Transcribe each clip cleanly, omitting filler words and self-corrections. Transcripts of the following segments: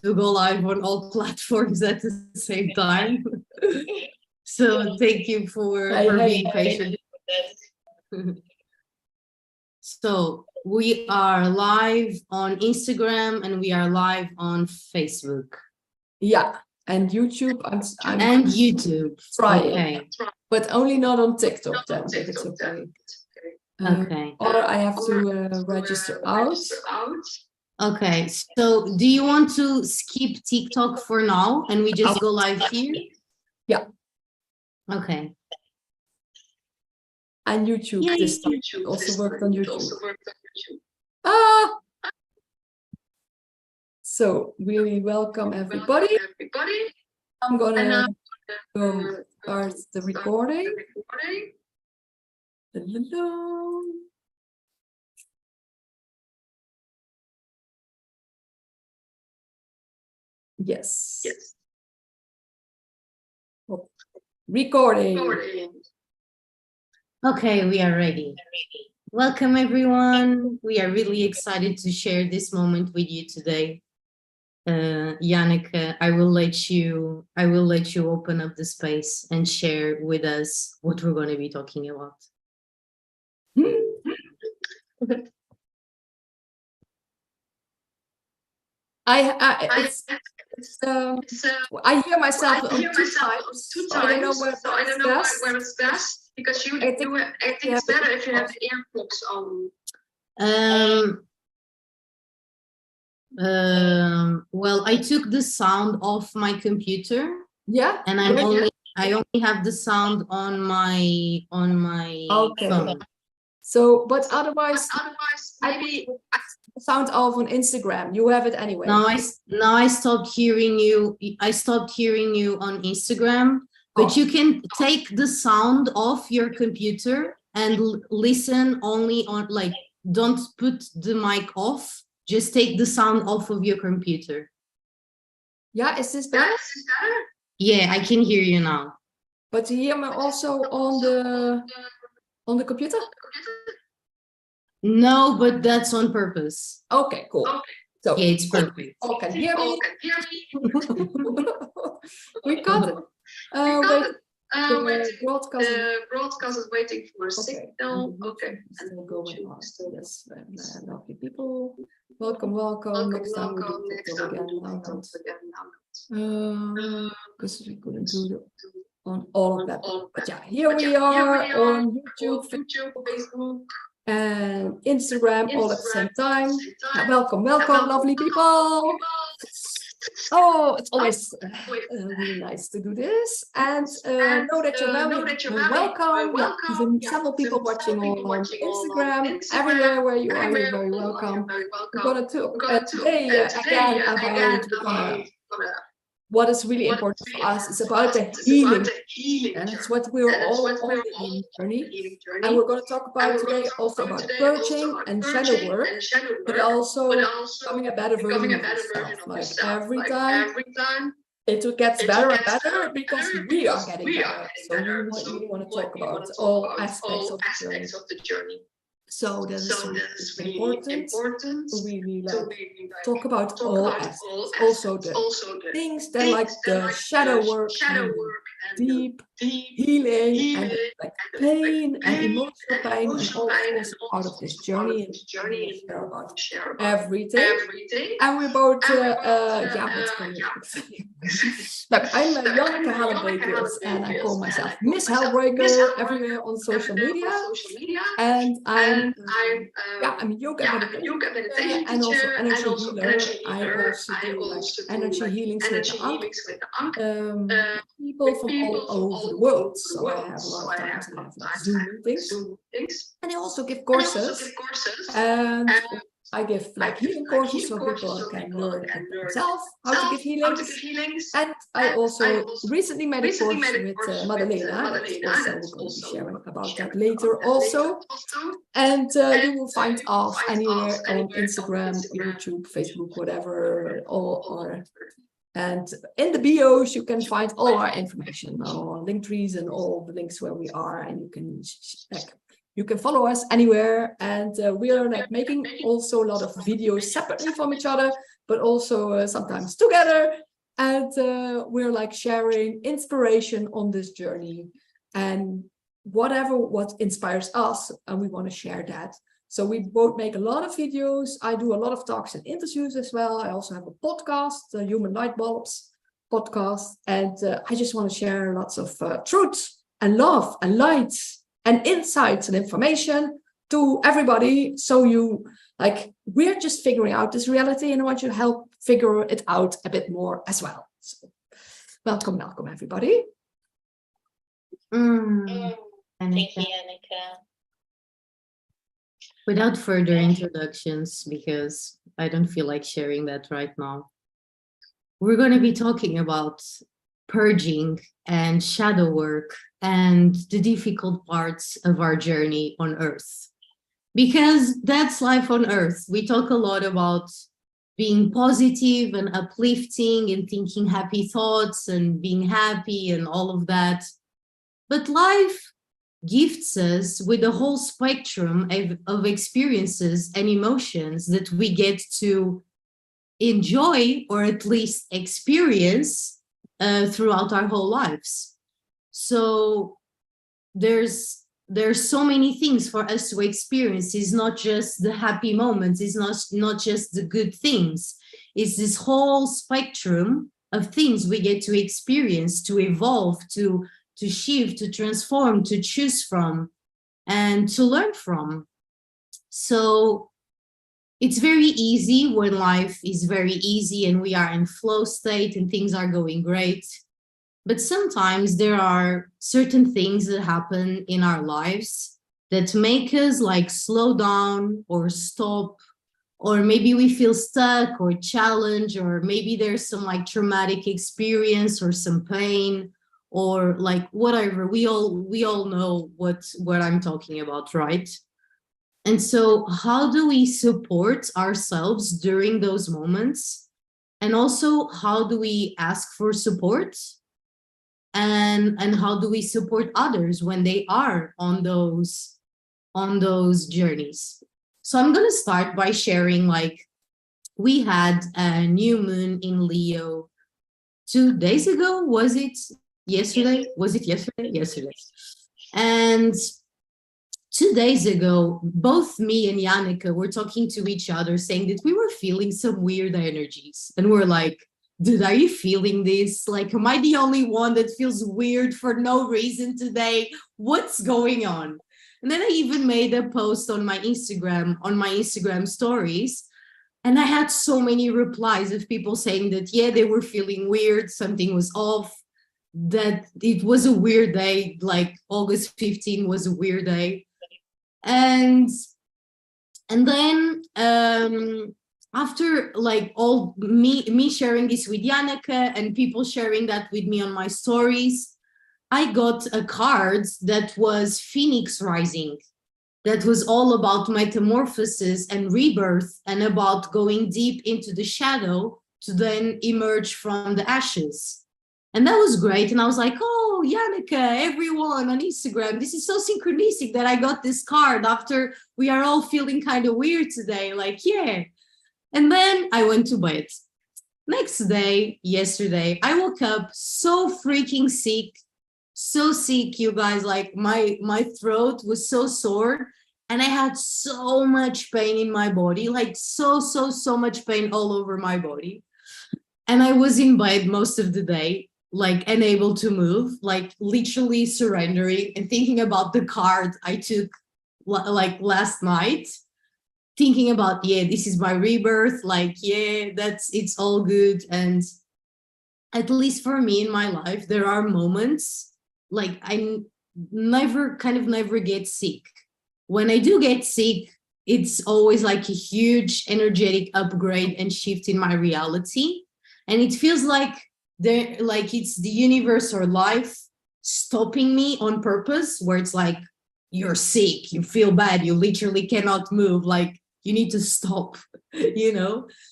to go live on all platforms at the same time. So thank you for being patient. So we are live on Instagram and we are live on Facebook. Yeah, and YouTube. And YouTube. Trying, okay. But only not on TikTok then, if it's okay. Okay. Or I have to register out. Okay, so do you want to skip TikTok for now and we just go live here? Yeah. Okay. And YouTube. Yay. This time also worked on YouTube. Ah! So really welcome everybody. I'm gonna go start the recording. Hello. Yes. Oh. Recording. Okay, we are ready. Welcome everyone. We are really excited to share this moment with you today. Yannick, I will let you open up the space and share with us what we're going to be talking about. I hear myself two times, so I don't know where it's best. Because I think it's better if you have earplugs on. Well, I took the sound off my computer. Yeah. And I only have the sound on my phone. So, but otherwise maybe sound off on Instagram. You have it anyway. Now I stopped hearing you. I stopped hearing you on Instagram. But you can take the sound off your computer and listen only on, like, don't put the mic off, just take the sound off of your computer. Yeah, is this better? Yeah, I can hear you now. But you hear me also on the computer? No, but that's on purpose. Okay, cool. So yeah, it's perfect. All can hear me. We got it. The broadcast is waiting for a signal. Okay. And going on. Yes, lovely people. Welcome. Next time we do TikTok again. Because we couldn't do it on all of that. But yeah, here we are on YouTube, Facebook, and Instagram all at the same time. Welcome, lovely people. Oh, it's always really nice to do this, and know that you're very welcome. Yeah, even several people watching on Instagram, everywhere where you are, you're very welcome. We're gonna talk today again about what is really important for us. It's about the healing, and it's what we're all on the healing journey. And we're going to talk about today also about purging and shadow work, but also becoming a better version of yourself. Like every time it gets better and better because we are getting better. So we really want to talk about all aspects of the journey. So that is really important to really talk about all aspects, also the things that like the shadow work and deep healing and like pain and emotional pain and all also part of this journey, and we share about everything. And we're both Look, I'm Madalena Hellebrekers and I call myself MissHellbreaker everywhere on social media, and I'm a yoga meditator and also energy healer. I also do like energy healings with the people from all over the world. So I have a lot of times I have like Zoom meetings, and I also give courses, and I give like healing courses so people can learn themselves how to give healings. And I also recently made a course with Madalena. That's also we're going to be sharing about that later also. And you will find us anywhere on Instagram, YouTube, Facebook, whatever, and in the bios you can find all our information, our link trees and all the links where we are, and you can follow us anywhere. And we are like making also a lot of videos separately from each other, but also sometimes together. And we're like sharing inspiration on this journey and what inspires us, and we want to share that. So we both make a lot of videos. I do a lot of talks and interviews as well. I also have a podcast, the Human Light Bulbs podcast, and I just want to share lots of truth and love and light and insights and information to everybody. So you we're just figuring out this reality, and I want you to help figure it out a bit more as well. So welcome everybody. Thank you, Annika. Without further introductions, because I don't feel like sharing that right now, we're going to be talking about purging and shadow work and the difficult parts of our journey on Earth. Because that's life on Earth. We talk a lot about being positive and uplifting and thinking happy thoughts and being happy and all of that. But life gifts us with a whole spectrum of experiences and emotions that we get to enjoy, or at least experience throughout our whole lives. So there's so many things for us to experience. It's not just the happy moments, it's not just the good things. It's this whole spectrum of things we get to experience, to evolve, to shift, to transform, to choose from, and to learn from. So it's very easy when life is very easy and we are in flow state and things are going great. But sometimes there are certain things that happen in our lives that make us slow down or stop, or maybe we feel stuck or challenged, or maybe there's some traumatic experience or some pain, or whatever. We all know what I'm talking about, right? And so how do we support ourselves during those moments? And also, how do we ask for support? And how do we support others when they are on those journeys? So I'm going to start by sharing, we had a new moon in Leo 2 days ago. Was it yesterday? Was it yesterday? Yesterday. And 2 days ago, both me and Yannicka were talking to each other, saying that we were feeling some weird energies. And we're like, dude, are you feeling this? Am I the only one that feels weird for no reason today? What's going on? And then I even made a post on my Instagram stories. And I had so many replies of people saying that, yeah, they were feeling weird. Something was off, that it was a weird day. August 15 was a weird day. And then after all me sharing this with Yannicka and people sharing that with me on my stories, I got a card that was Phoenix Rising, that was all about metamorphosis and rebirth and about going deep into the shadow to then emerge from the ashes. And that was great. And I was like, oh, Yannicka, everyone on Instagram, this is so synchronistic that I got this card after we are all feeling kind of weird today. Yeah. And then I went to bed. Next day, yesterday, I woke up so freaking sick, you guys. My throat was so sore and I had so much pain in my body, so much pain all over my body. And I was in bed most of the day, unable to move, literally surrendering and thinking about the card I took last night, thinking about, yeah, this is my rebirth, yeah, it's all good. And at least for me in my life, there are moments I never get sick. When I do get sick, it's always a huge energetic upgrade and shift in my reality. And it feels it's the universe or life stopping me on purpose, where it's you're sick, you feel bad, you literally cannot move, you need to stop,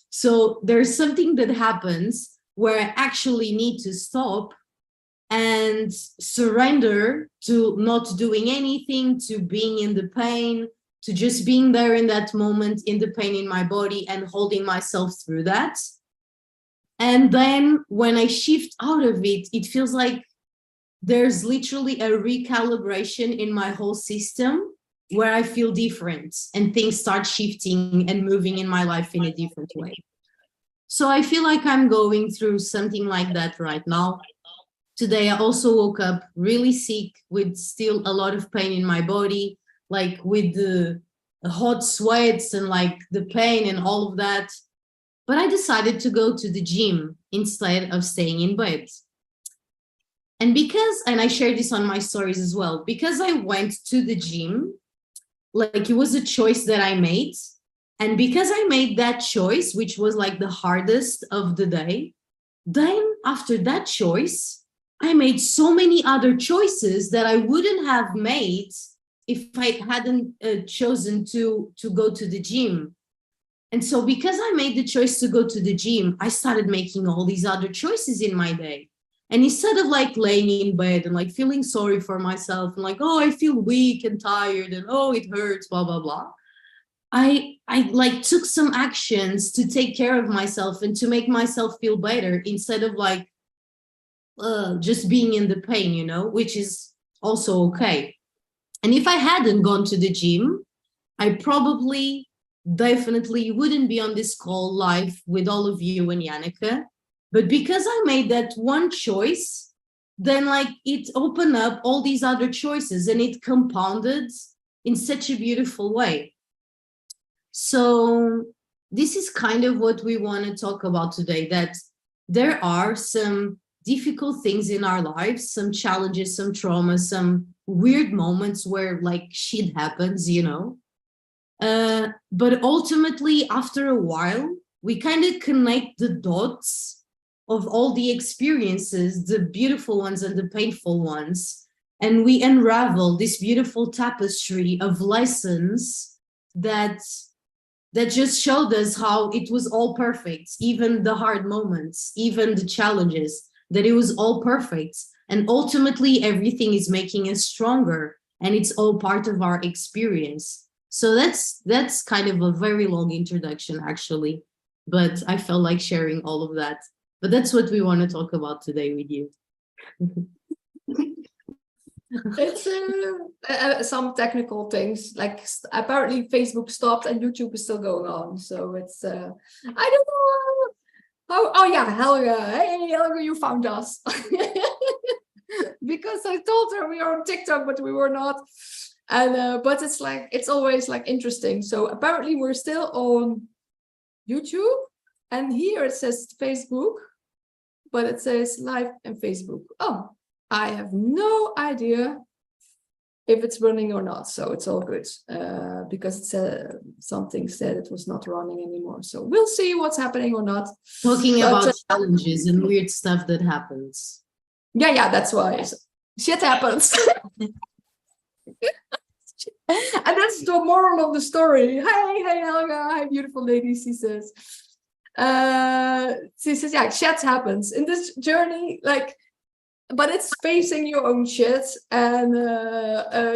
So there's something that happens where I actually need to stop and surrender to not doing anything, to being in the pain, to just being there in that moment, in the pain in my body and holding myself through that. And then when I shift out of it, it feels like there's literally a recalibration in my whole system where I feel different and things start shifting and moving in my life in a different way. So I feel like I'm going through something like that right now. Today, I also woke up really sick with still a lot of pain in my body, like with the hot sweats and like the pain and all of that. But I decided to go to the gym instead of staying in bed. And I shared this on my stories as well, because I went to the gym, like it was a choice that I made. And because I made that choice, which was like the hardest of the day, then after that choice, I made so many other choices that I wouldn't have made if I hadn't chosen to go to the gym. And so because I made the choice to go to the gym, I started making all these other choices in my day. And instead of like laying in bed and like feeling sorry for myself and like, oh, I feel weak and tired and oh, it hurts, blah, blah, blah. I like took some actions to take care of myself and to make myself feel better instead of like just being in the pain, you know, which is also okay. And if I hadn't gone to the gym, I probably definitely wouldn't be on this call live with all of you and Janneke. But because I made that one choice, then like it opened up all these other choices and it compounded in such a beautiful way. So this is kind of what we want to talk about today, that there are some difficult things in our lives, some challenges, some trauma, some weird moments where like shit happens, you know. But ultimately, after a while, we kind of connect the dots of all the experiences, the beautiful ones and the painful ones, and we unravel this beautiful tapestry of lessons that just showed us how it was all perfect, even the hard moments, even the challenges, that it was all perfect. And ultimately, everything is making us stronger, and it's all part of our experience. So that's kind of a very long introduction, actually, but I felt like sharing all of that. But that's what we want to talk about today with you. It's some technical things, like apparently Facebook stopped and YouTube is still going on. So it's, I don't know. Oh yeah, Helga. Hey, Helga, you found us. Because I told her we are on TikTok, but we were not. And but it's like, it's always like interesting. So apparently we're still on YouTube, and here it says Facebook, but it says live and Facebook. Oh, I have no idea if it's running or not, so it's all good, because it said something said it was not running anymore. So we'll see what's happening or not. Talking about challenges and weird stuff that happens. Yeah, that's why shit happens. And that's the moral of the story. Hey, Helga, hi, beautiful lady, she says. Yeah, shit happens in this journey, like, but it's facing your own shit, and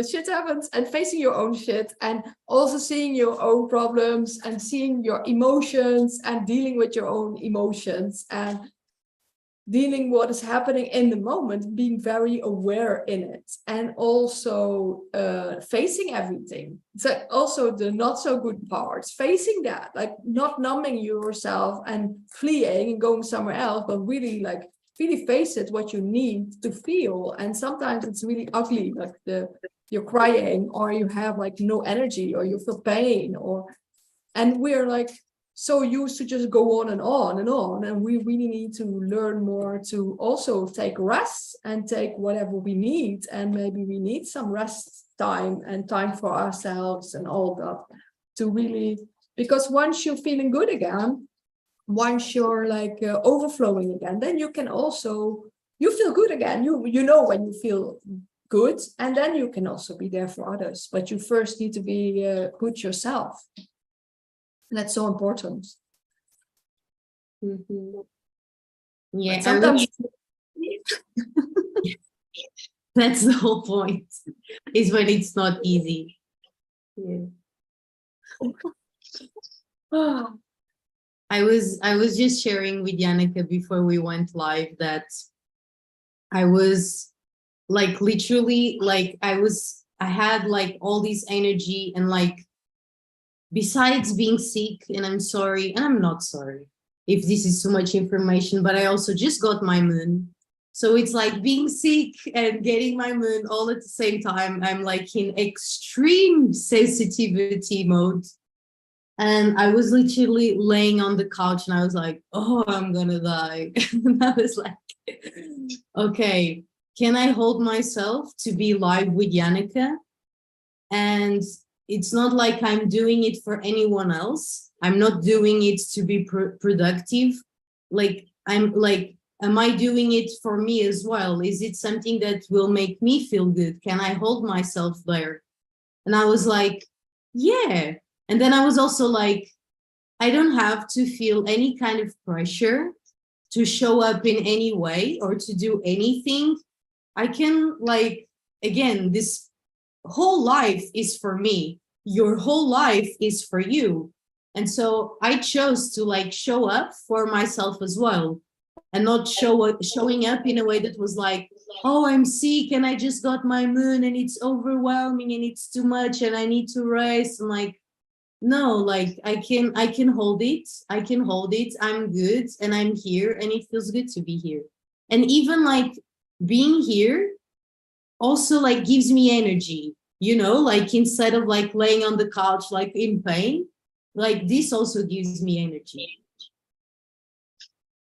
shit happens, and facing your own shit, and also seeing your own problems, and seeing your emotions, and dealing with your own emotions, and dealing what is happening in the moment, being very aware in it, and also facing everything. So also the not so good parts, facing that, like not numbing yourself and fleeing and going somewhere else, but really like really face it, what you need to feel. And sometimes it's really ugly, like you're crying, or you have like no energy, or you feel pain, and we're like so used to just go on and on and on, and we really need to learn more to also take rest and take whatever we need, and maybe we need some rest time and time for ourselves and all that, to really, because once you're feeling good again, once you're like overflowing again, then you can also, you feel good again, you know when you feel good, and then you can also be there for others, but you first need to be good yourself. That's so important. Mm-hmm. Yeah, sometimes that's the whole point, is when it's not easy. Yeah. I was just sharing with Janneke before we went live that I was like literally like I had like all this energy, and like besides being sick, and I'm sorry, and I'm not sorry if this is too much information, but I also just got my moon. So it's like being sick and getting my moon all at the same time. I'm like in extreme sensitivity mode. And I was literally laying on the couch and I was like, oh, I'm gonna die. And I was like, okay, can I hold myself to be live with Janneke? And it's not like I'm doing it for anyone else. I'm not doing it to be productive. Like, I'm like, am I doing it for me as well? Is it something that will make me feel good? Can I hold myself there? And I was like, yeah. And then I was also like, I don't have to feel any kind of pressure to show up in any way or to do anything. I can, like, again, this whole life is for me. Your whole life is for you. And so I chose to like show up for myself as well, and not showing up in a way that was like, oh, I'm sick and I just got my moon and it's overwhelming and it's too much and I need to rest. And like, no, like I can hold it. I can hold it. I'm good and I'm here and it feels good to be here. And even like being here also like gives me energy, you know, like instead of like laying on the couch like in pain, like this also gives me energy.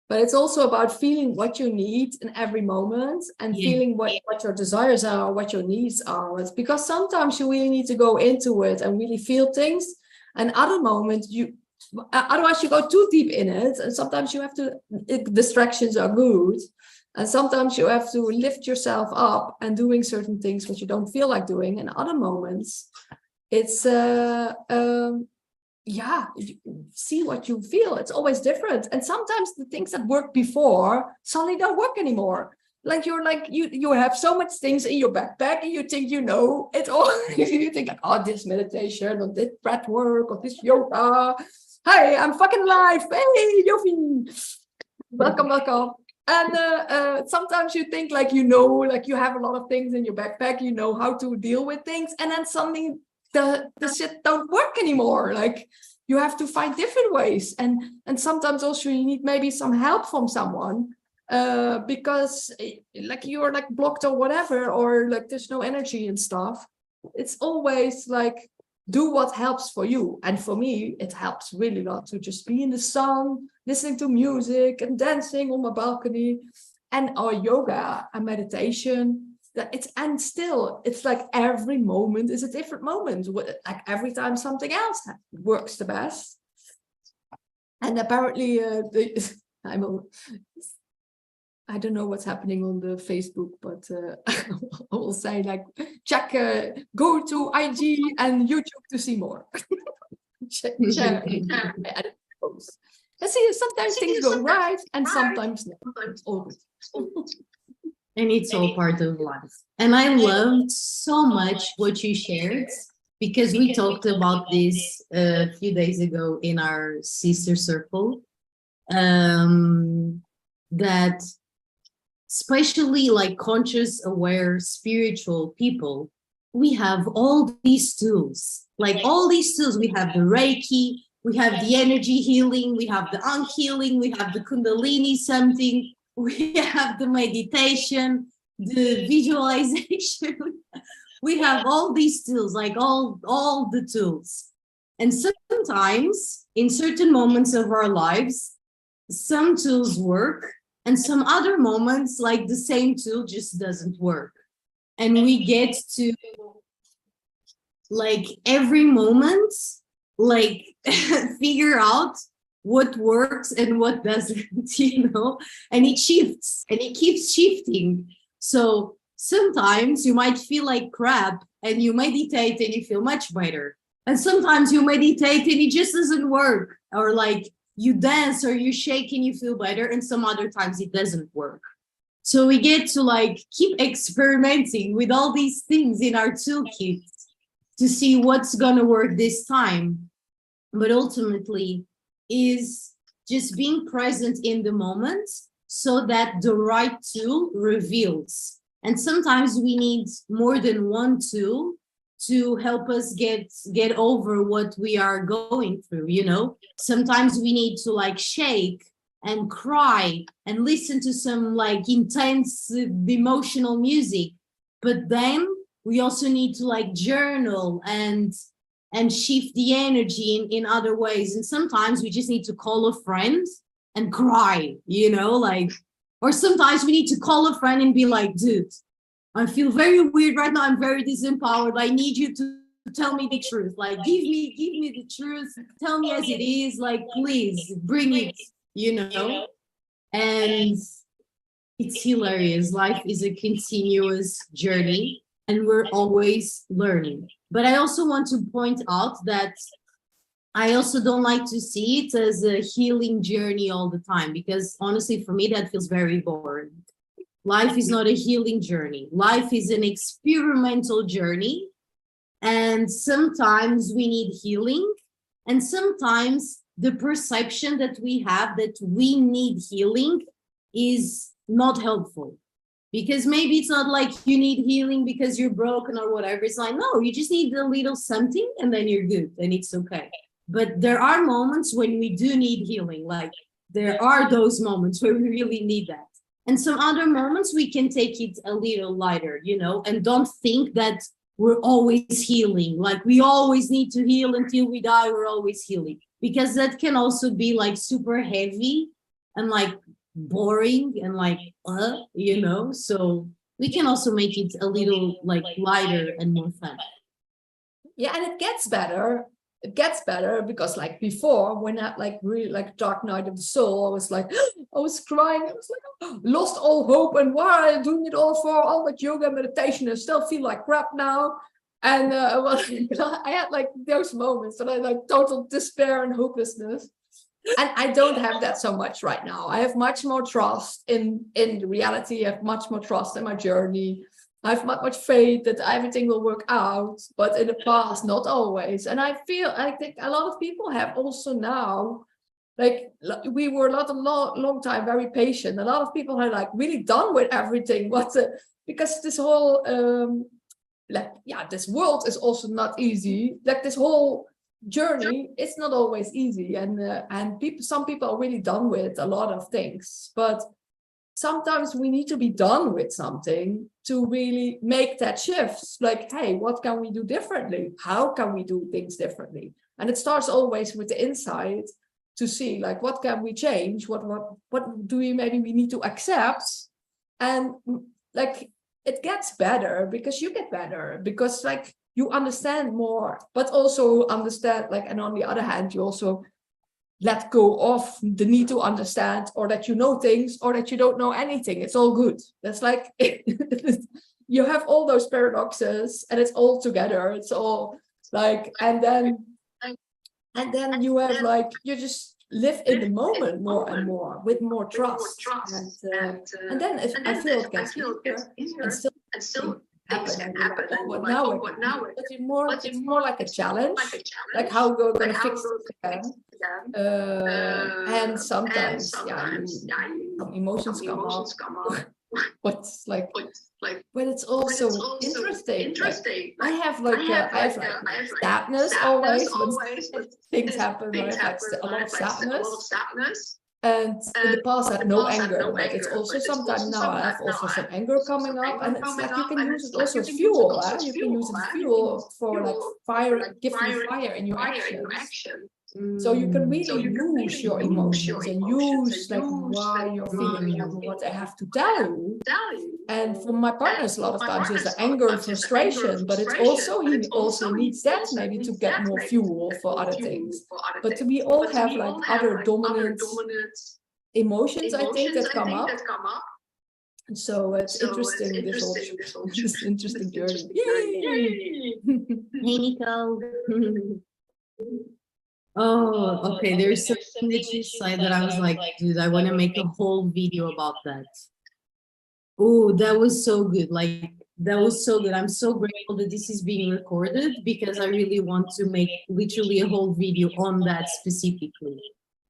But it's also about feeling what you need in every moment and feeling what your desires are, what your needs are. It's because sometimes you really need to go into it and really feel things. And other moments, otherwise you go too deep in it. And sometimes you have to, distractions are good. And sometimes you have to lift yourself up and doing certain things which you don't feel like doing. And other moments, it's see what you feel. It's always different. And sometimes the things that worked before suddenly don't work anymore. Like you have so much things in your backpack and you think you know it all. You think like, oh, this meditation or this breath work or this yoga. Hey, I'm fucking alive. Hey, Yofi. Welcome. And sometimes you think like, you know, like you have a lot of things in your backpack, you know how to deal with things. And then suddenly the shit don't work anymore. Like you have to find different ways. And sometimes also you need maybe some help from someone because like you're like blocked or whatever, or like there's no energy and stuff. It's always like do what helps for you. And for me, it helps really a lot to just be in the sun, listening to music and dancing on my balcony, and our yoga and meditation. It's like every moment is a different moment. Like every time something else works the best. And apparently, I don't know what's happening on the Facebook, but I will say like check, go to IG and YouTube to see more. check. Let's see. Sometimes things go right, and sometimes no. It's all good. And it's all part of life. And I loved so much what you shared, because we talked about this a few days ago in our sister circle, that especially like conscious, aware, spiritual people, we have all these tools, like all these tools. We have the Reiki, we have the energy healing, we have the healing, we have the Kundalini something, we have the meditation, the visualization. We have all these tools, like all the tools. And sometimes in certain moments of our lives, some tools work, and some other moments, like the same tool just doesn't work. And we get to like every moment, like figure out what works and what doesn't, you know, and it shifts and it keeps shifting. So sometimes you might feel like crap and you meditate and you feel much better. And sometimes you meditate and it just doesn't work, or like you dance or you shake and you feel better, and some other times it doesn't work. So we get to like keep experimenting with all these things in our toolkit to see what's gonna work this time. but ultimately is just being present in the moment so that the right tool reveals. And sometimes we need more than one tool to help us get over what we are going through, you know? Sometimes we need to like shake and cry and listen to some like intense emotional music. But then we also need to like journal and shift the energy in other ways. And sometimes we just need to call a friend and cry, you know, like, or sometimes we need to call a friend and be like, dude, I feel very weird right now. I'm very disempowered. I need you to tell me the truth. Like, give me the truth. Tell me as it is. Like, please bring it, you know? And it's hilarious. Life is a continuous journey and we're always learning. But I also want to point out that I also don't like to see it as a healing journey all the time, because honestly, for me, that feels very boring. Life is not a healing journey. Life is an experimental journey. And sometimes we need healing. And sometimes the perception that we have that we need healing is not helpful. Because maybe it's not like you need healing because you're broken or whatever. It's like, no, you just need a little something and then you're good and it's okay. But there are moments when we do need healing. Like there are those moments where we really need that. And some other moments we can take it a little lighter, you know, and don't think that we're always healing. Like we always need to heal until we die. We're always healing, because that can also be like super heavy and like boring and like, you know, so we can also make it a little like lighter and more fun. Yeah, and it gets better. It gets better because like before, when I like really like dark night of the soul, I was like, I was crying. I was like, lost all hope. And why am I doing it all for? All that yoga and meditation. I still feel like crap now. And I had like those moments and I like total despair and hopelessness. And I don't have that so much right now. I have much more trust in the reality. I have much more trust in my journey. I have much faith that everything will work out, but in the past, not always. And I think a lot of people have also now, like we were long time very patient. A lot of people are like really done with everything. Because this whole, this world is also not easy. Like this whole journey, it's not always easy. And some people are really done with a lot of things, but sometimes we need to be done with something to really make that shift. Like, hey, what can we do differently? How can we do things differently? And it starts always with the insight to see, like, what can we change? What do we maybe we need to accept? And like, it gets better because you get better, because like you understand more, but also understand, like, and on the other hand, you also let go of the need to understand, or that you know things, or that you don't know anything. It's all good. That's like, you have all those paradoxes and it's all together. It's all like, and then you have like, you just live in the moment more and more with more trust. And then if I feel it gets easier and still things can happen. But now it's more like a challenge, like how we're going to fix it again. And sometimes, some emotions come up. But it's also interesting. Like, I have sadness always when things happen. I have a lot of sadness. And in the past I had no anger, but it's also sometimes now I have also some anger coming up, and it's like you can use it also as fuel. You can use it as fuel for like fire, give you fire in your actions. So you can really use your emotions and use like why you're feeling what I have to tell you. And for my partners, a lot of times it's the anger and frustration, but it's also he also needs that maybe to get more fuel for other things. But we all have like other dominant emotions, I think, that come up. And so it's interesting, this interesting journey. Yay! Hey, Nico. Oh, okay. There's something that you said that I was like, dude, I want to make a whole video about that. Oh, that was so good. Like, That was so good. I'm so grateful that this is being recorded because I really want to make literally a whole video on that specifically.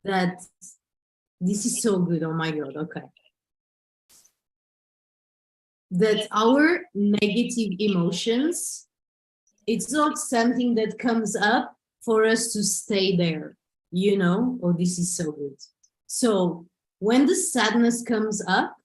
That this is so good. Oh my God. Okay. That our negative emotions, it's not something that comes up for us to stay there, you know? Oh, this is so good. So when the sadness comes up,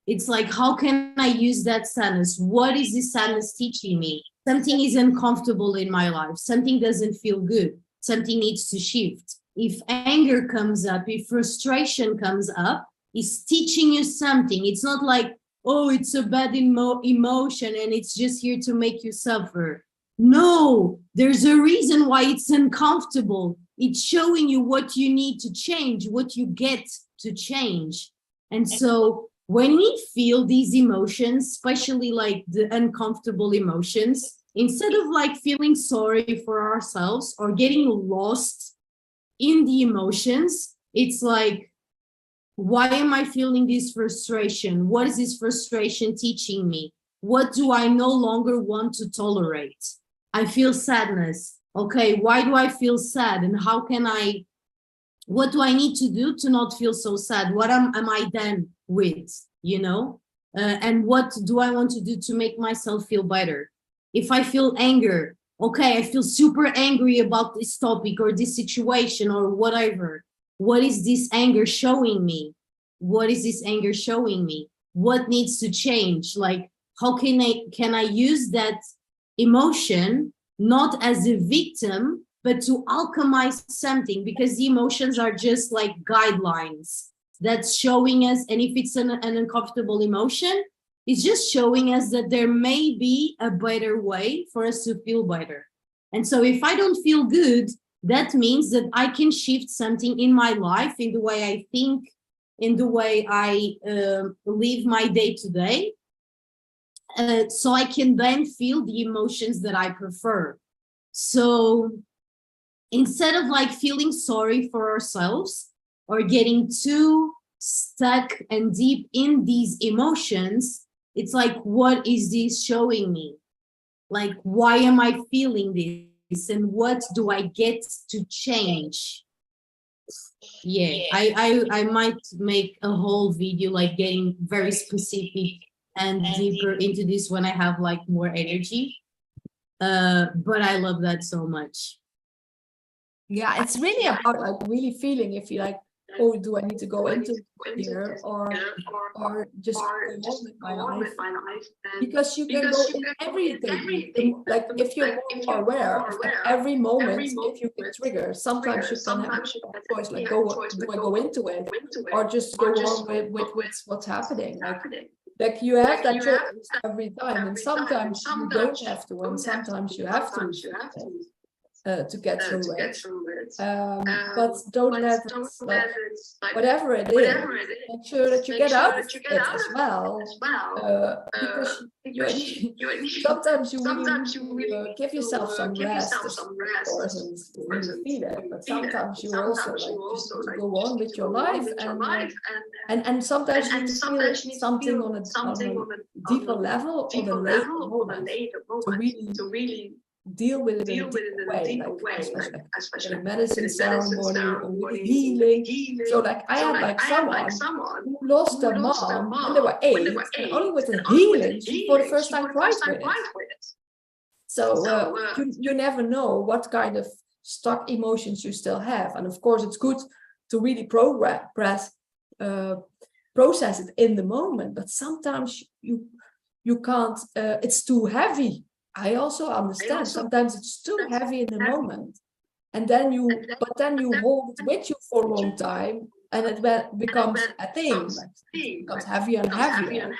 it's like, how can I use that sadness? What is this sadness teaching me? Something is uncomfortable in my life. Something doesn't feel good. Something needs to shift. If anger comes up, if frustration comes up, it's teaching you something. It's not like, oh, it's a bad emotion and it's just here to make you suffer. No, there's a reason why it's uncomfortable. It's showing you what you need to change, what you get to change. And so when we feel these emotions, especially like the uncomfortable emotions, instead of like feeling sorry for ourselves or getting lost in the emotions, it's like, why am I feeling this frustration? What is this frustration teaching me? What do I no longer want to tolerate? I feel sadness. Okay, why do I feel sad? And how can what do I need to do to not feel so sad? What am I done with, you know? And what do I want to do to make myself feel better? If I feel anger, okay, I feel super angry about this topic or this situation or whatever. What is this anger showing me? What is this anger showing me? What needs to change? Like, how can I use that emotion not as a victim, but to alchemize something, because the emotions are just like guidelines that's showing us. And if it's an uncomfortable emotion, it's just showing us that there may be a better way for us to feel better. And so if I don't feel good, that means that I can shift something in my life, in the way I think, in the way I live my day to day. So I can then feel the emotions that I prefer. So instead of like feeling sorry for ourselves or getting too stuck and deep in these emotions, it's like, what is this showing me? Like, why am I feeling this? And what do I get to change? Yeah, I might make a whole video like getting very specific and deeper into this when I have like more energy. But I love that so much. Yeah, it's really about like really feeling if you like, oh, do I need to go into here or just go on with my life? Because you can go in everything. Like if you're more aware of like every moment, if you get triggered, sometimes you can have a choice like, do I go into it or just go on with what's happening? Like you have that choice every time, and sometimes you don't have to, and sometimes you have to get through it. But don't let it, like, whatever it is, make sure that you get out of it as well. Because sometimes you really give yourself some rest, of course, and really feel it. But sometimes you also like just need to go on with your life, and sometimes you need to feel something on a deeper level or the later moment to really deal with it in a different way, like especially medicine ceremony or with healing. So like I had like someone who lost their mom when they were 8, and only with the healing she for the first time cried with it. So you never know what kind of stuck emotions you still have, and of course it's good to really process it in the moment, but sometimes you can't, it's too heavy. I also understand sometimes it's too heavy in the moment, and then you hold it with you for a long time, and it becomes a thing, like it becomes heavier and heavier.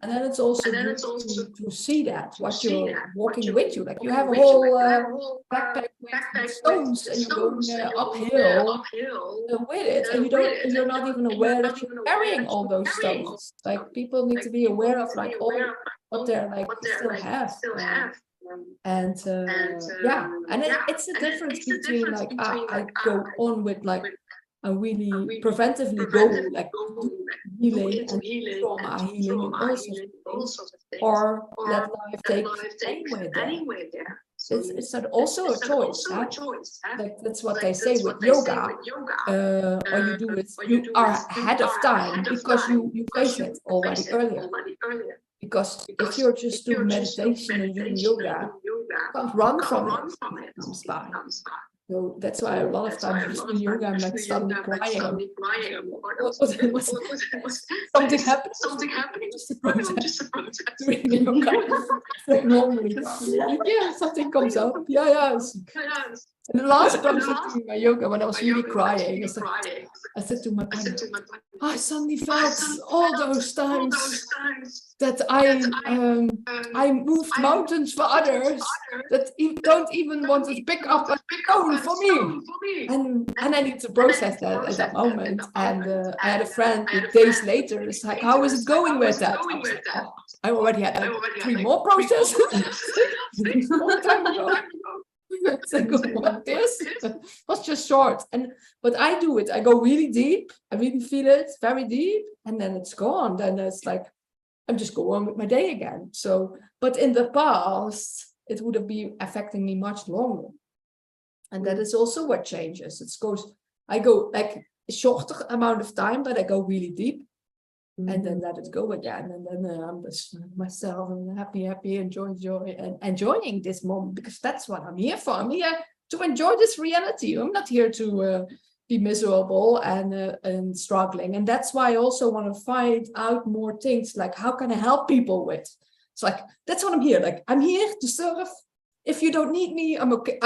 And then it's also good to see that what you're walking with you, like you have a whole backpack with stones and you're going uphill with it, and you're not even aware that you're carrying all those stones. Like people need to be aware of like all what they're like still have. And yeah, and it's a difference between like I go on with like a really preventively go like healing and trauma healing and all sorts of things, or let life take anywhere there. It's also a choice. Like that's what they say with yoga. Or you do it, you are ahead of time because you face it already earlier. Because if you're just doing meditation and doing yoga, you can't run from it. It comes by. So that's why a lot of times you do yoga, I'm like suddenly crying. Something happening. Just a protest. Doing yoga. Like normally. Yeah, something comes up. Yeah. And the last process doing my yoga, when I was really crying, I said to my partner, I suddenly felt all those times that I moved mountains for others that don't even want to pick up a stone for me. And I need to process that at that moment. And I had a friend days later, it's like, how is it going with that? I was like, oh, I already had like 3 more processes. Long time ago. It's like, what this was just short. But I do it. I go really deep. I really feel it very deep, and then it's gone. Then it's like I'm just going on with my day again. So, but in the past, it would have been affecting me much longer, and that is also what changes. I go like a shorter amount of time, but I go really deep. And then let it go again, and then I'm just myself and happy, enjoy, and enjoying this moment, because that's what I'm here for. I'm here to enjoy this reality. I'm not here to be miserable and struggling. And that's why I also want to find out more things, like how can I help people with. It's like that's what I'm here. Like I'm here to serve. If you don't need me, I'm okay.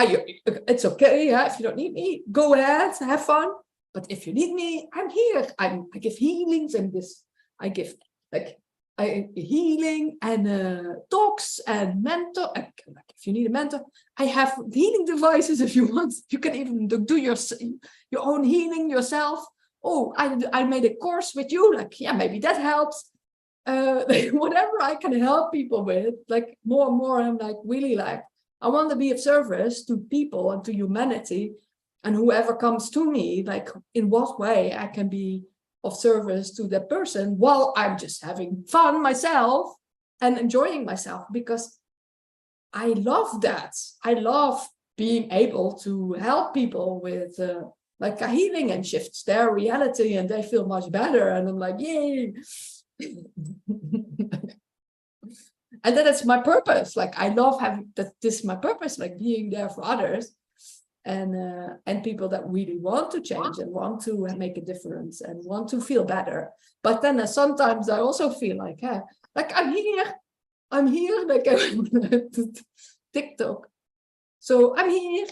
It's okay. Yeah, if you don't need me, go ahead, have fun. But if you need me, I'm here. I give healings and this. I give healing and talks and mentor. If you need a mentor, I have healing devices. If you want, you can even do your own healing yourself. Oh, I made a course with you. Like, yeah, maybe that helps. Whatever I can help people with, like more and more, I'm like really like I want to be of service to people and to humanity, and whoever comes to me, like in what way I can be of service to that person while I'm just having fun myself and enjoying myself, because I love that. I love being able to help people with like a healing and shifts their reality and they feel much better. And I'm like, yay. And then it's my purpose. Like I love having that. This is my purpose, like being there for others. And people that really want to change and want to make a difference and want to feel better. But then sometimes I also feel like, like I'm here, like TikTok. So I'm here.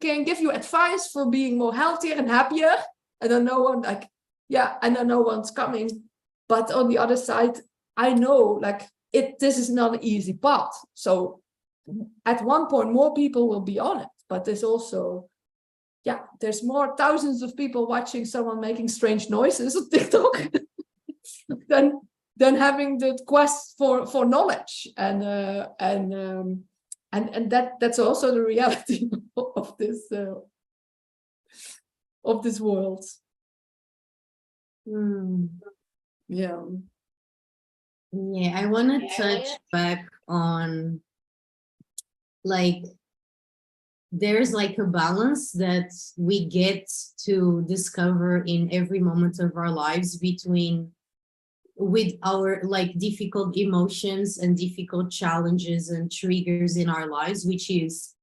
Can give you advice for being more healthier and happier. And then no one and then no one's coming. But on the other side, I know like this is not an easy path. So at one point, more people will be on it. But there's also, there's more thousands of people watching someone making strange noises on TikTok than having the quest for knowledge, and that's also the reality of this world. Yeah, I want to touch back on like. There's like a balance that we get to discover in every moment of our lives with our like difficult emotions and difficult challenges and triggers in our lives, which is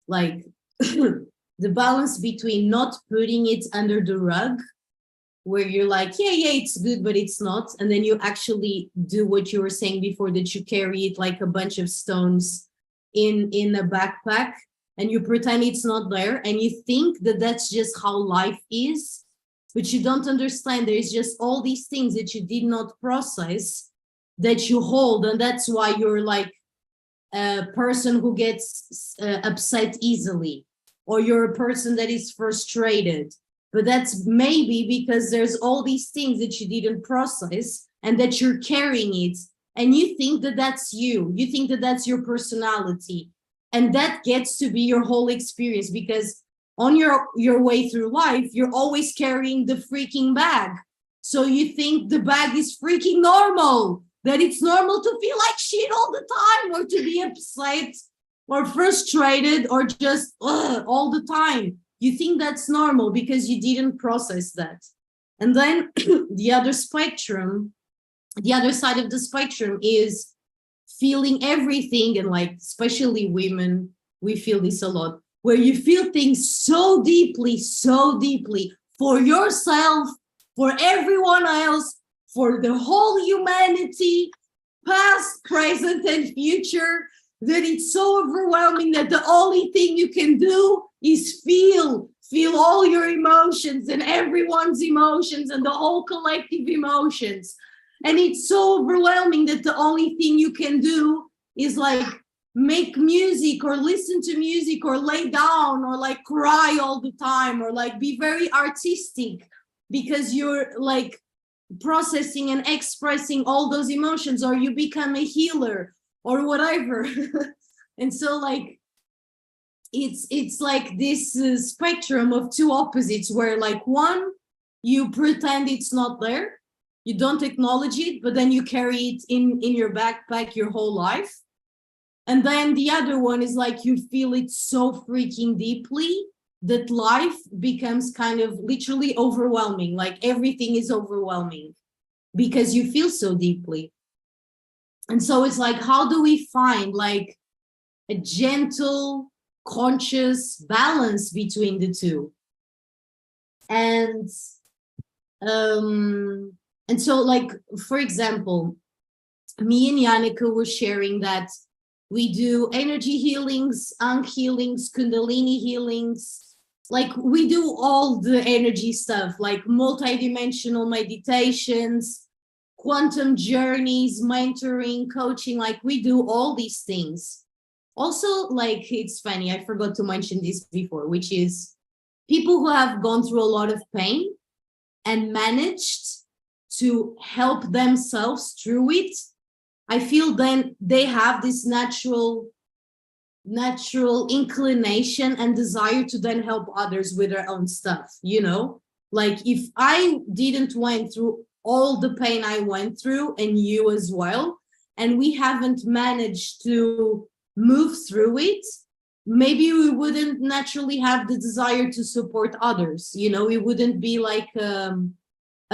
like the balance between not putting it under the rug, where you're like, yeah, it's good, but it's not. And then you actually do what you were saying before, that you carry it like a bunch of stones in a backpack. And you pretend it's not there, and you think that that's just how life is, but you don't understand there's just all these things that you did not process that you hold, and that's why you're like a person who gets upset easily, or you're a person that is frustrated. But that's maybe because there's all these things that you didn't process and that you're carrying it, and you think that that's you. You think that that's your personality. And that gets to be your whole experience, because on your way through life, you're always carrying the freaking bag. So you think the bag is freaking normal. that it's normal to feel like shit all the time, or to be upset or frustrated or just all the time. You think that's normal because you didn't process that. And then the other spectrum, the other side of the spectrum is feeling everything, and like especially women, we feel this a lot, where you feel things so deeply for yourself, for everyone else, for the whole humanity, past, present, and future, that it's so overwhelming that the only thing you can do is feel all your emotions and everyone's emotions and the whole collective emotions. And it's so overwhelming that the only thing you can do is like make music or listen to music or lay down or like cry all the time or like be very artistic because you're like processing and expressing all those emotions, or you become a healer or whatever. And so like it's like this spectrum of two opposites, where like one, you pretend it's not there, you don't acknowledge it, but then you carry it in your backpack your whole life. And then the other one is like you feel it so freaking deeply that life becomes kind of literally overwhelming, like everything is overwhelming because you feel so deeply. And so it's like, how do we find like a gentle, conscious balance between the two? And so like, for example, me and Yannicka were sharing that we do energy healings, Ankh healings, Kundalini healings. Like we do all the energy stuff, like multidimensional meditations, quantum journeys, mentoring, coaching, like we do all these things. Also, like, it's funny, I forgot to mention this before, which is people who have gone through a lot of pain and managed to help themselves through it, I feel then they have this natural inclination and desire to then help others with their own stuff, you know? Like if I didn't went through all the pain I went through, and you as well, and we haven't managed to move through it, maybe we wouldn't naturally have the desire to support others, you know? It wouldn't be like a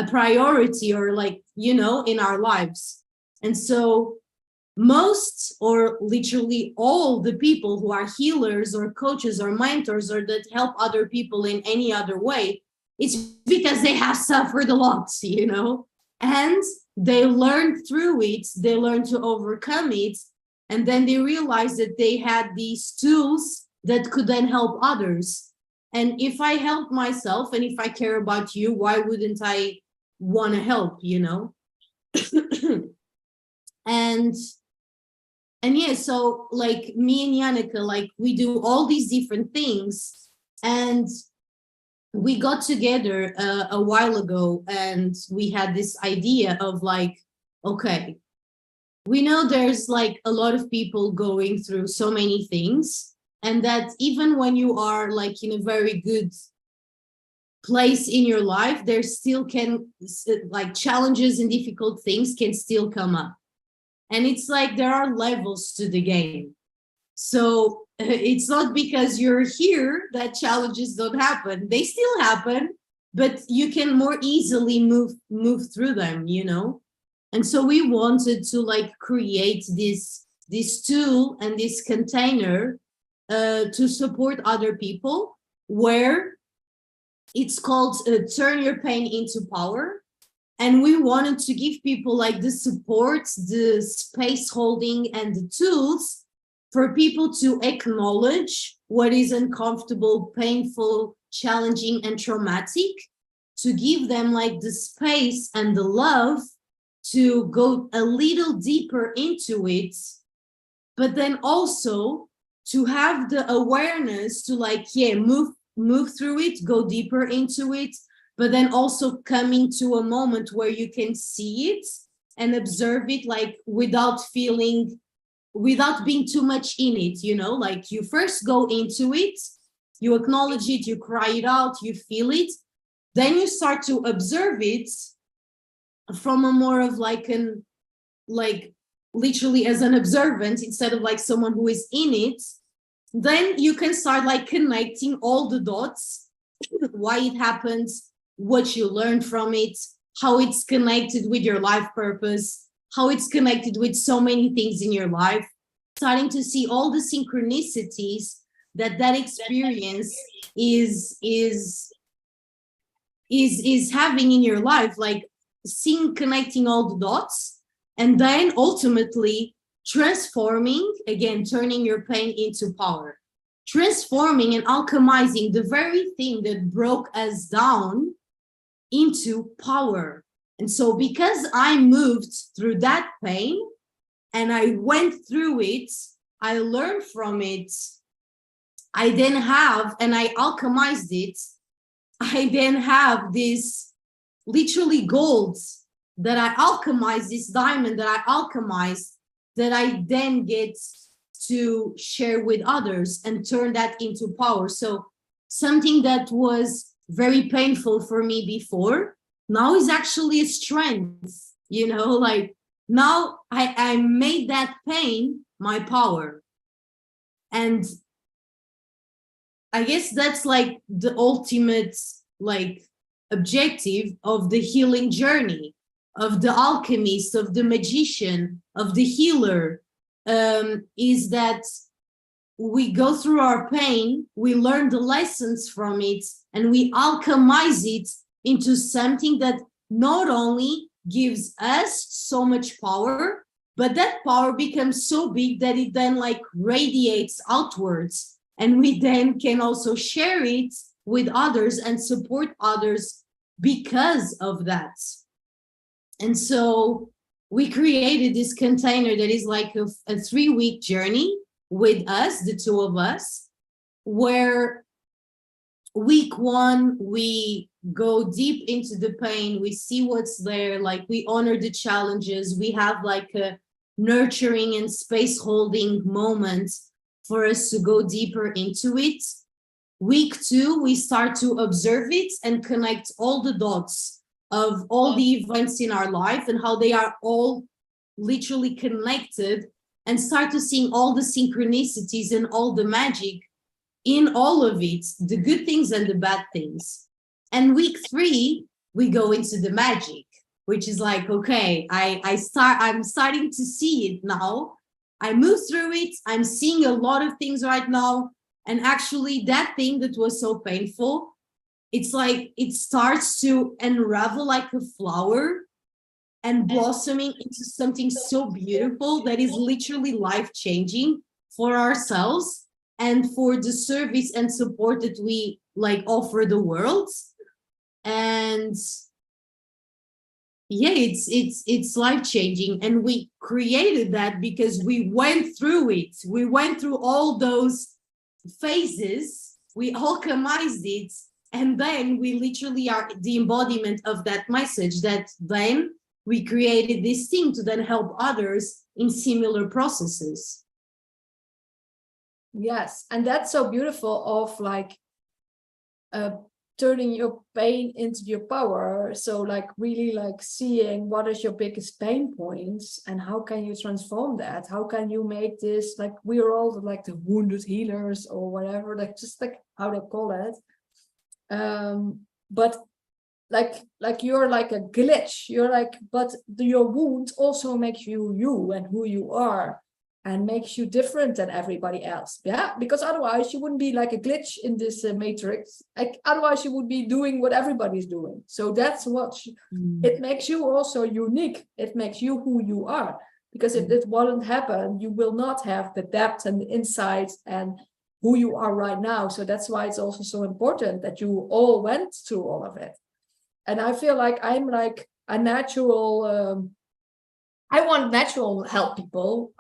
priority or like, you know, in our lives. And so most or literally all the people who are healers or coaches or mentors or that help other people in any other way, it's because they have suffered a lot, you know, and they learned through it, they learned to overcome it, and then they realized that they had these tools that could then help others. And if I help myself and if I care about you, why wouldn't I want to help, you know? And yeah, so like me and Yannicka, like we do all these different things, and we got together a while ago, and we had this idea of like, okay, we know there's like a lot of people going through so many things, and that even when you are like in a very good place in your life, there still can like challenges and difficult things can still come up. And it's like there are levels to the game. So it's not because you're here that challenges don't happen. They still happen, but you can more easily move through them, you know? And so we wanted to like create this tool and this container to support other people, where it's called Turn Your Pain into Power. And we wanted to give people like the support, the space holding, and the tools for people to acknowledge what is uncomfortable, painful, challenging, and traumatic, to give them like the space and the love to go a little deeper into it, but then also to have the awareness to like, yeah, move through it, go deeper into it, but then also coming to a moment where you can see it and observe it, like without being too much in it, you know, like you first go into it, you acknowledge it, you cry it out, you feel it, then you start to observe it from a more of like an like literally as an observant instead of like someone who is in it, then you can start like connecting all the dots, why it happens, what you learned from it, how it's connected with your life purpose, how it's connected with so many things in your life, starting to see all the synchronicities that experience is having in your life, like seeing, connecting all the dots, and then ultimately transforming, again, turning your pain into power, transforming and alchemizing the very thing that broke us down into power. And so because I moved through that pain and I went through it, I learned from it, I then have, and I alchemized it, I then have this literally gold that I alchemized, this diamond that I alchemized, that I then get to share with others and turn that into power. So something that was very painful for me before now is actually a strength, you know, like now I made that pain my power. And I guess that's like the ultimate like objective of the healing journey, of the alchemist, of the magician, of the healer, is that we go through our pain, we learn the lessons from it, and we alchemize it into something that not only gives us so much power, but that power becomes so big that it then like radiates outwards, and we then can also share it with others and support others because of that. And so we created this container that is like a 3-week journey with us, the two of us, where week 1, we go deep into the pain, we see what's there, like we honor the challenges, we have like a nurturing and space holding moment for us to go deeper into it. Week 2, we start to observe it and connect all the dots of all the events in our life and how they are all literally connected, and start to seeing all the synchronicities and all the magic in all of it, the good things and the bad things. And week 3, we go into the magic, which is like, okay, I'm starting to see it now. I move through it. I'm seeing a lot of things right now. And actually that thing that was so painful, it's like it starts to unravel like a flower and blossoming into something so beautiful that is literally life-changing for ourselves and for the service and support that we like offer the world. And yeah, it's life-changing. And we created that because we went through it. We went through all those phases, we alchemized it, and then we literally are the embodiment of that message, that then we created this thing to then help others in similar processes. Yes, and that's so beautiful of like turning your pain into your power. So like really like seeing what is your biggest pain points and how can you transform that? How can you make this, like we are all like the wounded healers or whatever, like just like how they call it. But like you're like a glitch, you're like, but your wound also makes you you and who you are, and makes you different than everybody else. Yeah, because otherwise you wouldn't be like a glitch in this matrix. Like otherwise you would be doing what everybody's doing. So that's what it makes you also unique. It makes you who you are, because if it wouldn't happen, you will not have the depth and the insight and who you are right now. So that's why it's also so important that you all went through all of it. And I feel like I'm like a natural, I want natural help people.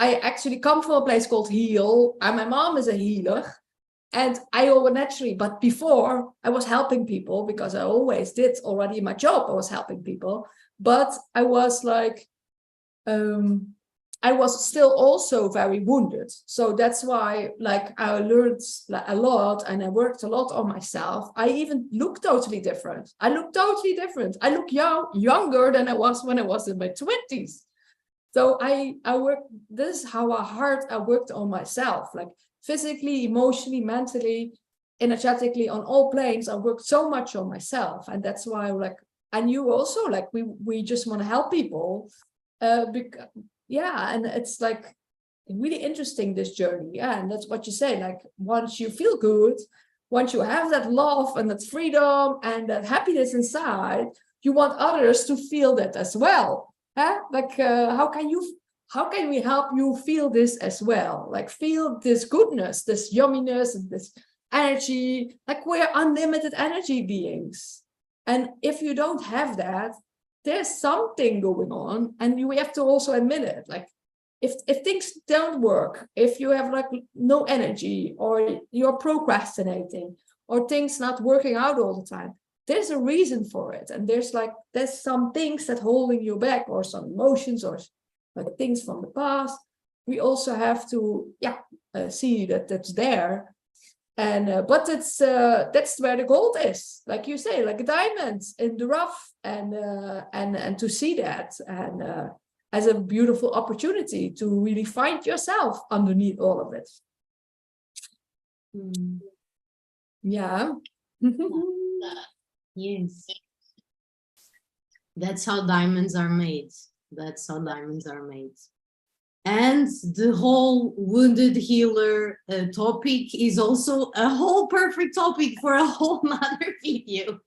I actually come from a place called Heal, and my mom is a healer, and I always naturally, but before I was helping people because I always did already in my job, I was helping people, but I was like, I was still also very wounded. So that's why like I learned a lot and I worked a lot on myself. I even look totally different. I look younger than I was when I was in my 20s. So I work, this is how hard I worked on myself, like physically, emotionally, mentally, energetically, on all planes. I worked so much on myself. And that's why, like, and you also, like, we just want to help people. Because, yeah, and it's like really interesting, this journey. Yeah, and that's what you say, like, once you feel good, once you have that love and that freedom and that happiness inside, you want others to feel that as well. Huh? Like, how can we help you feel this as well? Like, feel this goodness, this yumminess, and this energy. Like, we're unlimited energy beings. And if you don't have that, there's something going on, and we have to also admit it. Like, if things don't work, if you have like no energy, or you're procrastinating, or things not working out all the time, there's a reason for it. And there's some things that holding you back, or some emotions, or like things from the past. We also have to see that that's there. And but it's that's where the gold is, like you say, like diamonds in the rough. And to see that, and as a beautiful opportunity to really find yourself underneath all of it. Yeah. Yes. That's how diamonds are made. That's how diamonds are made. And the whole wounded healer topic is also a whole perfect topic for a whole nother video.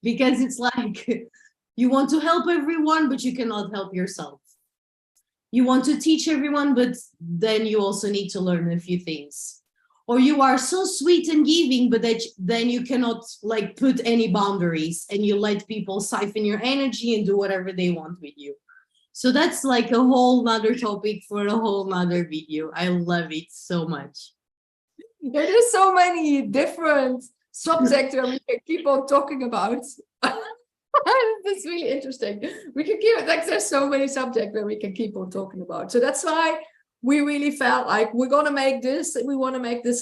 Because it's like, you want to help everyone, but you cannot help yourself. You want to teach everyone, but then you also need to learn a few things. Or you are so sweet and giving, but then you cannot like put any boundaries, and you let people siphon your energy and do whatever they want with you. So that's like a whole nother topic for a whole nother video. I love it so much. There's so many different subjects that we can keep on talking about. That's really interesting. We can keep it like, there's so many subjects that we can keep on talking about. So that's why we really felt like we want to make this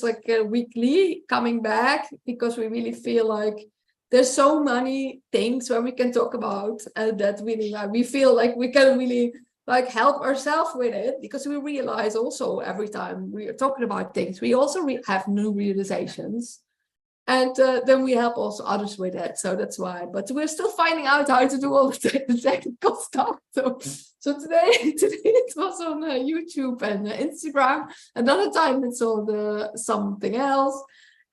like weekly coming back, because we really feel like there's so many things where we can talk about, and that really we feel like we can really like help ourselves with it, because we realize also every time we are talking about things, we also have new realizations. And then we help also others with that. So that's why. But we're still finding out how to do all the technical stuff. So today it was on YouTube and Instagram. Another time it's on something else.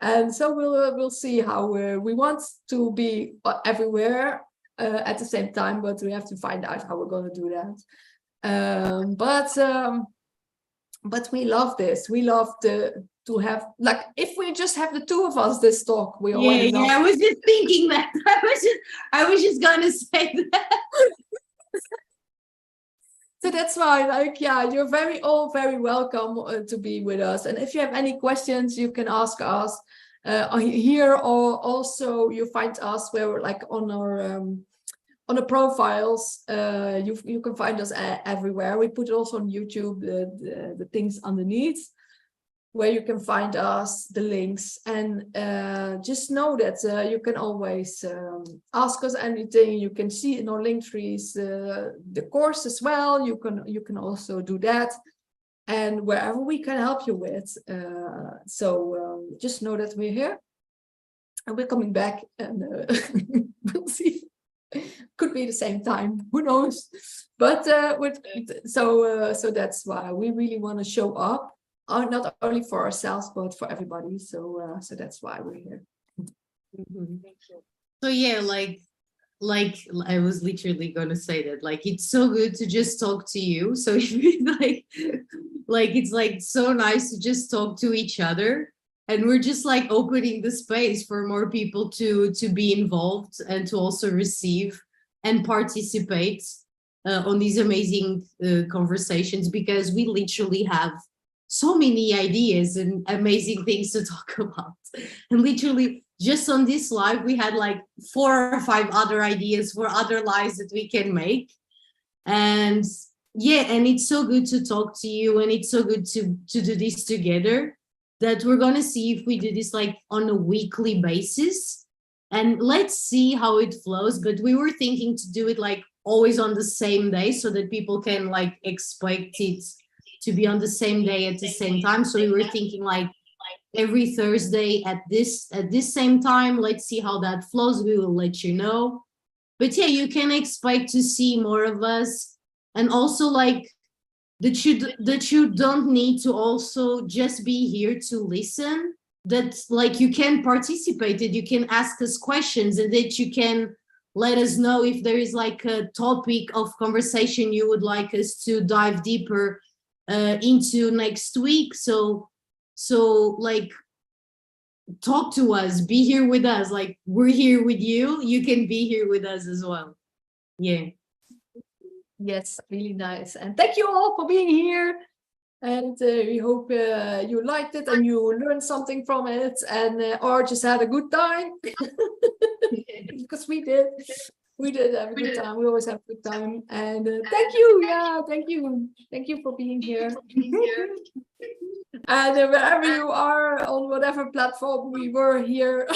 And so we'll see how we want to be everywhere at the same time. But we have to find out how we're going to do that. But we love this. We love to have, like, if we just have the two of us this talk, we already I was just thinking that. I was just gonna say that. So that's why, like, yeah, you're all very welcome to be with us. And if you have any questions, you can ask us here, or also you find us where we're like on the profiles. You can find us everywhere. We put it also on YouTube, the things underneath, where you can find us, the links. And just know that you can always ask us anything. You can see in our link trees the course as well. You can also do that, and wherever we can help you with. So just know that we're here, and we're coming back, and we'll see. Could be the same time, who knows? But so that's why we really want to show up, not only for ourselves but for everybody. So that's why we're here. So yeah, like I was literally gonna say that, like, it's so good to just talk to you. So like it's like so nice to just talk to each other. And we're just like opening the space for more people to be involved, and to also receive and participate on these amazing conversations, because we literally have so many ideas and amazing things to talk about. And literally just on this live, we had like 4 or 5 other ideas for other lives that we can make. And yeah, and it's so good to talk to you, and it's so good to do this together, that we're going to see if we do this like on a weekly basis, and let's see how it flows. But we were thinking to do it like always on the same day, so that people can like expect it to be on the same day at the same time. So we were thinking like every Thursday at this same time. Let's see how that flows. We will let you know. But yeah, you can expect to see more of us, and also like that you don't need to also just be here to listen. That like you can participate, that you can ask us questions, and that you can let us know if there is like a topic of conversation you would like us to dive deeper into next week. So like talk to us, be here with us, like we're here with you, you can be here with us as well. Yeah. Yes, really nice. And thank you all for being here. And we hope you liked it and you learned something from it, and or just had a good time. Because we did. We did have a good time. We always have a good time. And thank you. Yeah, thank you. Thank you for being here. And wherever you are, on whatever platform we were here,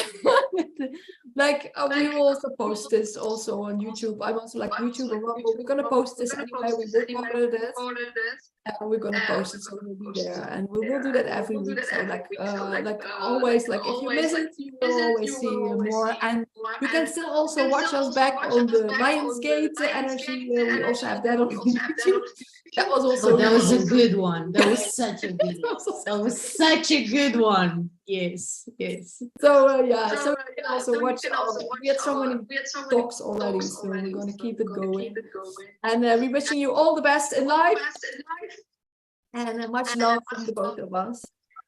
like we will also post this also on YouTube. I'm also like YouTube and Rumble. We're gonna post this anyway. We recorded it, and we're gonna post it, so we'll be there. And we will do that every week. So like always, like if you miss it, you will always see more. And you can still also watch us back on the Lionsgate energy. We also have that on YouTube. That was also that was a good one. That was such a good one. That was such a good one. Yes, yes. So yeah, so you can also watch. We had so many talks already, so we're going to keep it going. And we're wishing you all the best in life, and much love from the both of us.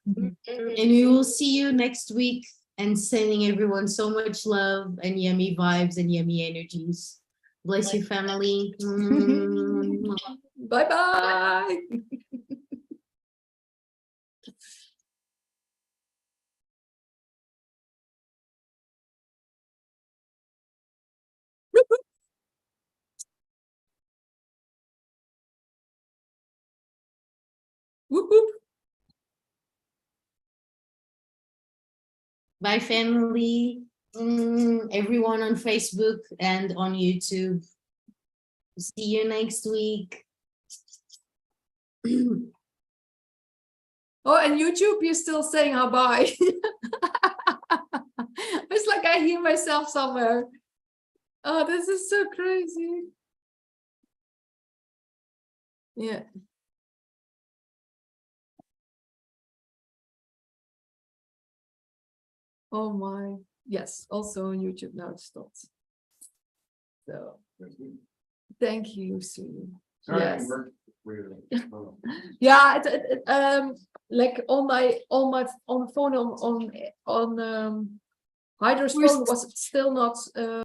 And we will see you next week, and sending everyone so much love and yummy vibes and yummy energies. Bless you, family. Bye bye. Whoop, whoop. Bye, family. Everyone on Facebook and on YouTube. See you next week. Oh, and YouTube, you're still saying how bye. It's like I hear myself somewhere. Oh, this is so crazy. Yeah. Oh my. Yes, also on YouTube now it stops. So thank you, Sue. Yes. Yeah, like on the phone on Hydra's phone was still not